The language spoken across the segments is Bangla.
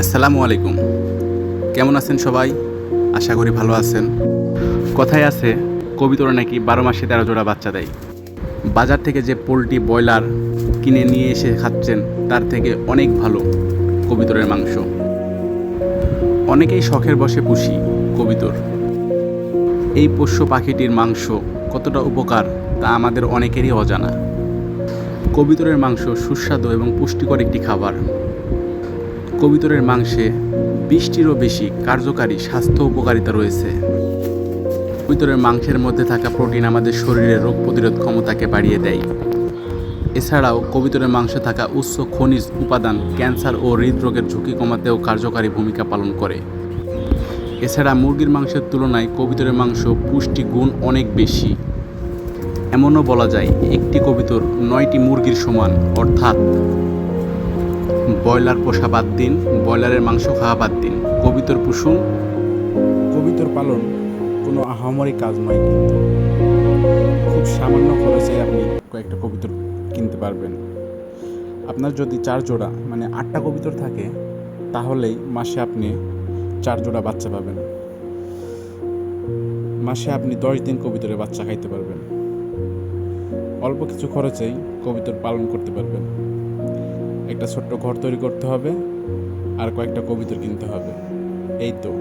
আসসালামু আলাইকুম। কেমন আছেন সবাই? আশা করি ভালো আছেন। কথায় আছে কবিতরা নাকি ১২ মাসে ১৩ জোড়া বাচ্চা দেয়। বাজার থেকে যে পোলট্রি ব্রয়লার কিনে নিয়ে এসে খাচ্ছেন তার থেকে অনেক ভালো কবিতরের মাংস। অনেকেই শখের বশে পুষি কবিতর। এই পোষ্য পাখিটির মাংস কতটা উপকার তা আমাদের অনেকেরই অজানা। কবিতরের মাংস সুস্বাদু এবং পুষ্টিকর একটি খাবার। কবিতরের মাংসে ২০টিরও বেশি কার্যকারী স্বাস্থ্য উপকারিতা রয়েছে। কবিতরের মাংসের মধ্যে থাকা প্রোটিন আমাদের শরীরের রোগ প্রতিরোধ ক্ষমতাকে বাড়িয়ে দেয়। এছাড়াও কবিতরের মাংসে থাকা উচ্চ খনিজ উপাদান ক্যান্সার ও হৃদরোগের ঝুঁকি কমাতেও কার্যকারী ভূমিকা পালন করে। এছাড়া মুরগির মাংসের তুলনায় কবিতরের মাংস পুষ্টিগুণ অনেক বেশি। এমনও বলা যায় একটি কবিতর ৯টি মুরগির সমান, অর্থাৎ ব্রয়লার পোষা বাদ দিন, ব্রয়লারের মাংস খাওয়া বাদ দিন, কবিতর পুষুন। কবিতর পালন কোনো আহামরি কাজ নয়, কিন্তু খুব সামান্য খরচে আপনি কয়েকটা কবিতর কিনতে পারবেন। আপনার যদি ৪ জোড়া মানে ৮টা কবিতর থাকে, তাহলেই মাসে আপনি ৪ জোড়া বাচ্চা পাবেন। মাসে আপনি ১০ দিন কবিতরের বাচ্চা খাইতে পারবেন। অল্প কিছু খরচেই কবিতর পালন করতে পারবেন। একটা ছোট্ট ঘর তৈরি করতে হবে আর কয়েকটা কবিতর কিনতে হবে, এই তো।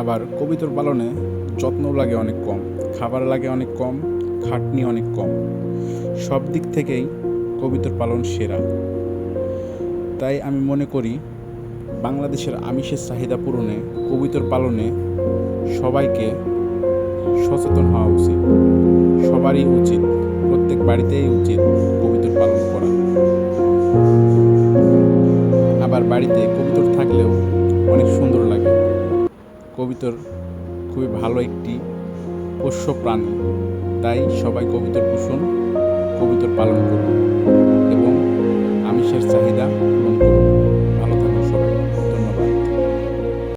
আবার কবিতর পালনে যত্নও লাগে অনেক কম, খাবার লাগে অনেক কম, খাটনি অনেক কম। সব দিক থেকেই কবিতর পালন সেরা। তাই আমি মনে করি বাংলাদেশের আমিষের চাহিদা পূরণে কবিতর পালনে সবাইকে সচেতন হওয়া উচিত। সবারই উচিত, প্রত্যেক বাড়িতেই উচিত কবিতর পালন করা। আবার বাড়িতে কবিতর থাকলেও অনেক সুন্দর লাগে। কবিতর খুবই ভালো একটি পোষ্য প্রাণী। তাই সবাই কবিতর পুষুন, কবিতর পালন করুন।